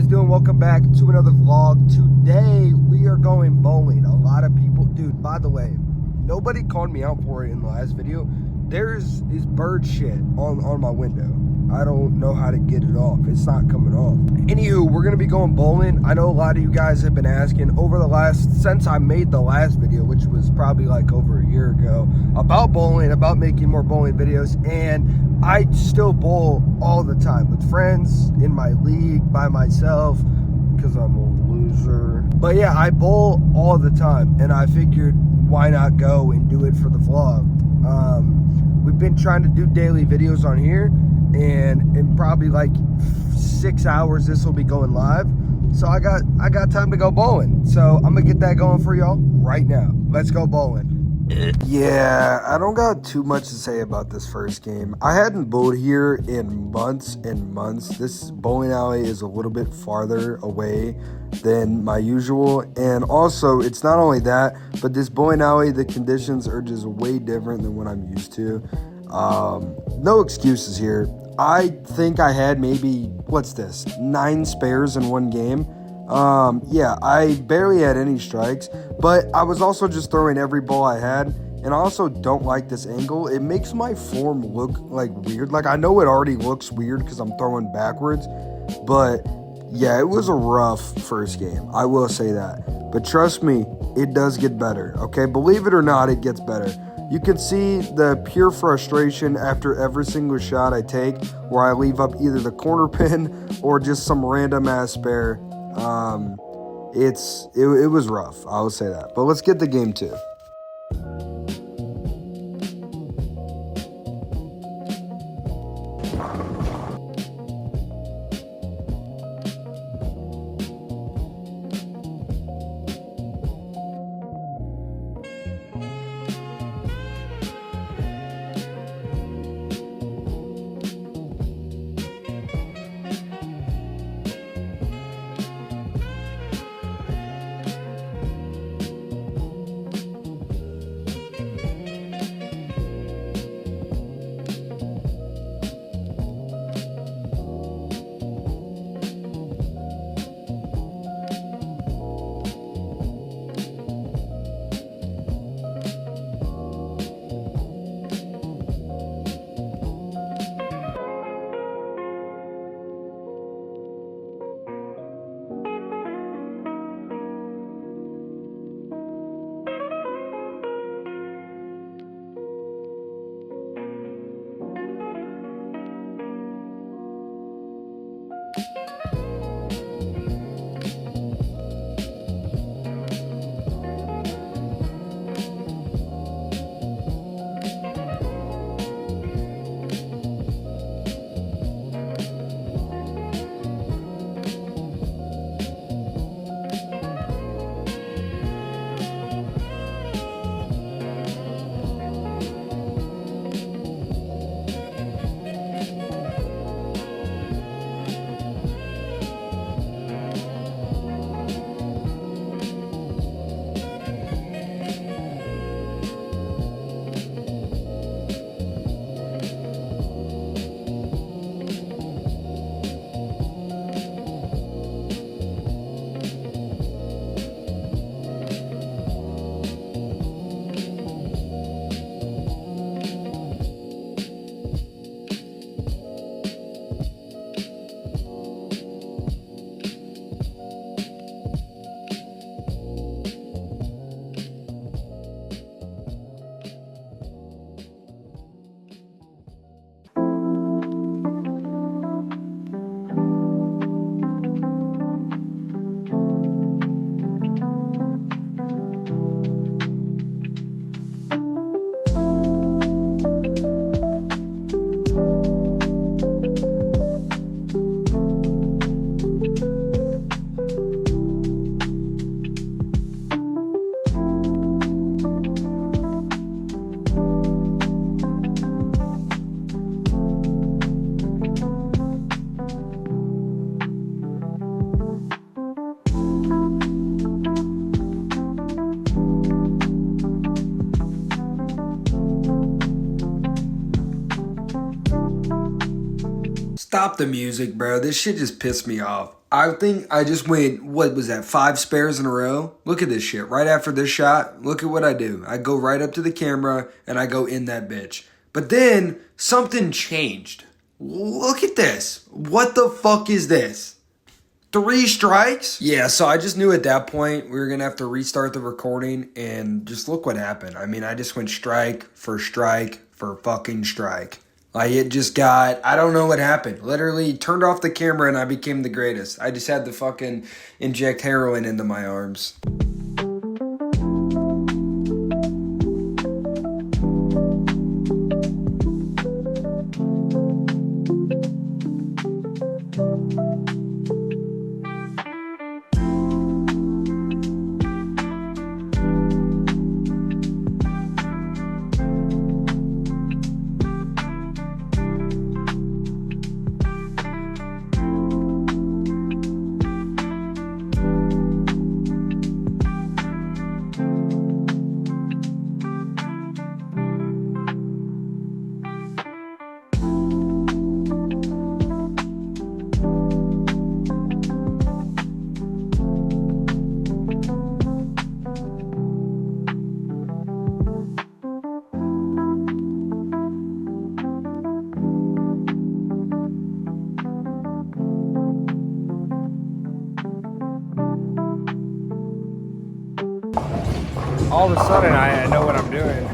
guys doing? Welcome back to another vlog. Today we are going bowling. A lot of people, dude, by the way, nobody called me out for it in the last video. There's bird shit on my window. I don't know how to get it off. It's not coming off. Anywho, we're gonna be going bowling. I know a lot of you guys have been asking over the since I made the last video, which was probably like over a year ago, about bowling, about making more bowling videos, and I still bowl all the time with friends, in my league, by myself, because I'm a loser. But yeah, I bowl all the time, and I figured why not go and do it for the vlog. We've been trying to do daily videos on here, and in probably like 6 hours this will be going live. So I got time to go bowling. So I'm gonna get that going for y'all right now. Let's go bowling. Yeah, I don't got too much to say about this first game. I hadn't bowled here in months and months. This bowling alley is a little bit farther away than my usual, and also it's not only that, but this bowling alley, the conditions are just way different than what I'm used to. No excuses here. I think I had maybe, 9 spares in one game. Yeah, I barely had any strikes, but I was also just throwing every ball I had, and I also don't like this angle. It makes my form look like weird. Like, I know it already looks weird because I'm throwing backwards, but yeah, it was a rough first game. I will say that, but trust me, it does get better, okay? Believe it or not, it gets better. You can see the pure frustration after every single shot I take, where I leave up either the corner pin or just some random ass spare. It was rough, I will say that. But let's get to game 2. Stop the music, bro. This shit just pissed me off. I think I just went, what was that, 5 spares in a row? Look at this shit. Right after this shot, look at what I do. I go right up to the camera and I go in that bitch. But then something changed. Look at this. What the fuck is this? 3 strikes? Yeah, so I just knew at that point we were going to have to restart the recording, and just look what happened. I mean, I just went strike for fucking strike. Like, it just got, I don't know what happened. Literally turned off the camera and I became the greatest. I just had to fucking inject heroin into my arms. All of a sudden, I know what I'm doing.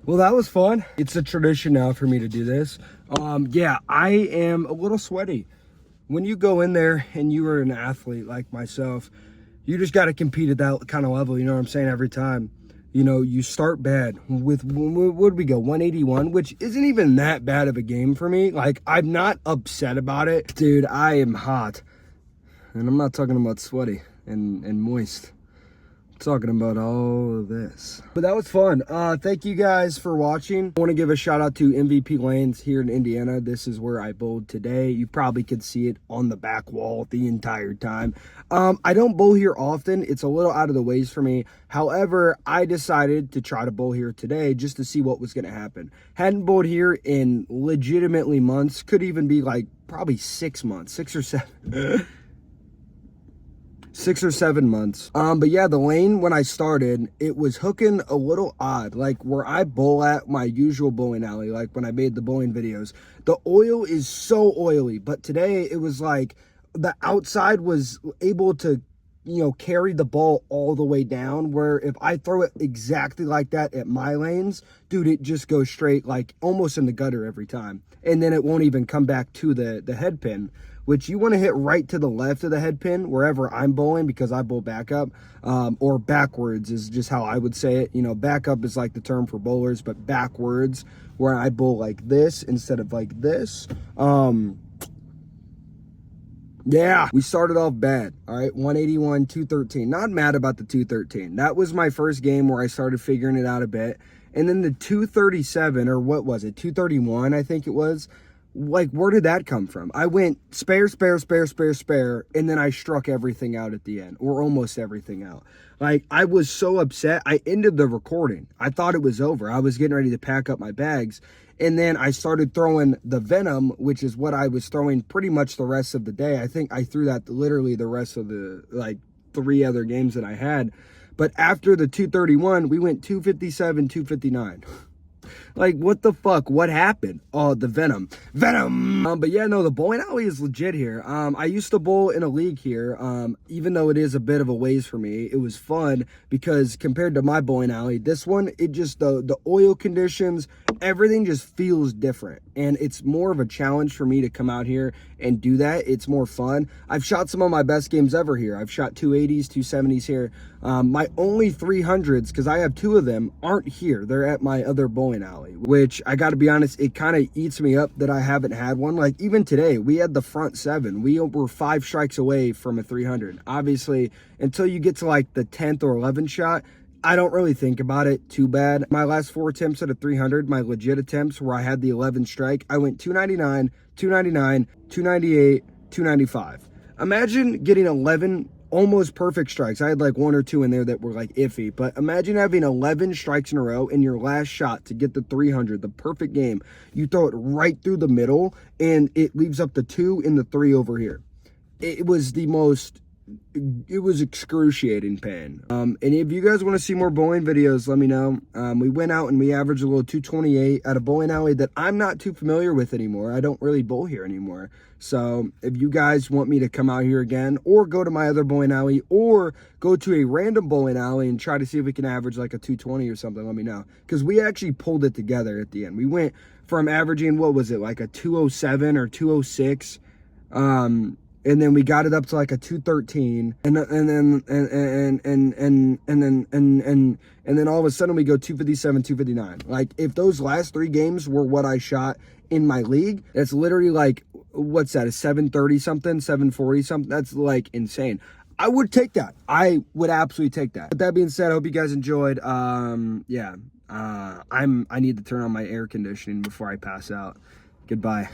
Well, that was fun. It's a tradition now for me to do this. Yeah, I am a little sweaty. When you go in there and you are an athlete like myself, you just got to compete at that kind of level. You know what I'm saying? Every time, you know, you start bad with, what did we go? 181, which isn't even that bad of a game for me. Like, I'm not upset about it. Dude, I am hot. And I'm not talking about sweaty and moist. Talking about all of this. But that was fun. Thank you guys for watching. I want to give a shout out to MVP Lanes here in Indiana. This is where I bowled today. You probably could see it on the back wall the entire time. I don't bowl here often. It's a little out of the ways for me. However, I decided to try to bowl here today just to see what was going to happen. Hadn't bowled here in legitimately months. Could even be like probably 6 months, 6 or 7. 6 or 7 months. But yeah, the lane when I started, it was hooking a little odd. Like where I bowl at my usual bowling alley, like when I made the bowling videos, the oil is so oily. But today it was like the outside was able to, you know, carry the ball all the way down, where if I throw it exactly like that at my lanes, dude, it just goes straight, like almost in the gutter every time. And then it won't even come back to the head pin, which you want to hit right to the left of the head pin wherever I'm bowling, because I bowl backup, or backwards is just how I would say it. You know, backup is like the term for bowlers, but backwards, where I bowl like this instead of like this. Yeah, we started off bad. All right, 181, 213. Not mad about the 213. That was my first game where I started figuring it out a bit. And then the 237, or what was it, 231, I think it was. Like, where did that come from? I went spare, spare, spare, spare, spare, and then I struck everything out at the end, or almost everything out. Like, I was so upset. I ended the recording. I thought it was over. I was getting ready to pack up my bags. And then I started throwing the Venom, which is what I was throwing pretty much the rest of the day. I think I threw that literally the rest of the, like, 3 other games that I had. But after the 231, we went 257, 259. Like, what the fuck? What happened? Oh, the Venom. But yeah, no, the bowling alley is legit here. I used to bowl in a league here. Even though it is a bit of a ways for me, it was fun because compared to my bowling alley, this one, it just, the oil conditions, everything just feels different. And it's more of a challenge for me to come out here and do that. It's more fun. I've shot some of my best games ever here. I've shot 280s, 270s here. My only 300s, because I have 2 of them, aren't here. They're at my other bowling alley, which I got to be honest, it kind of eats me up that I haven't had one. Like even today, we had the front 7. We were 5 strikes away from a 300. Obviously, until you get to like the 10th or 11th shot, I don't really think about it too bad. My last 4 attempts at a 300, my legit attempts where I had the 11 strike, I went 299, 299, 298, 295. Imagine getting 11 almost perfect strikes. I had like 1 or 2 in there that were like iffy, but imagine having 11 strikes in a row in your last shot to get the 300, the perfect game. You throw it right through the middle and it leaves up the 2 and the 3 over here. It was the most, it was excruciating pain. And if you guys want to see more bowling videos, let me know. We went out and we averaged a little 228 at a bowling alley that I'm not too familiar with anymore. I don't really bowl here anymore. So if you guys want me to come out here again, or go to my other bowling alley, or go to a random bowling alley and try to see if we can average like a 220 or something, let me know. Because we actually pulled it together at the end. We went from averaging, what was it, like a 207 or 206, and then we got it up to like a 213, and then all of a sudden we go 257, 259. Like if those last 3 games were what I shot in my league, that's literally like, what's that, a 730 something, 740 something? That's like insane. I would take that. I would absolutely take that. With that being said, I hope you guys enjoyed. Yeah, I need to turn on my air conditioning before I pass out. Goodbye.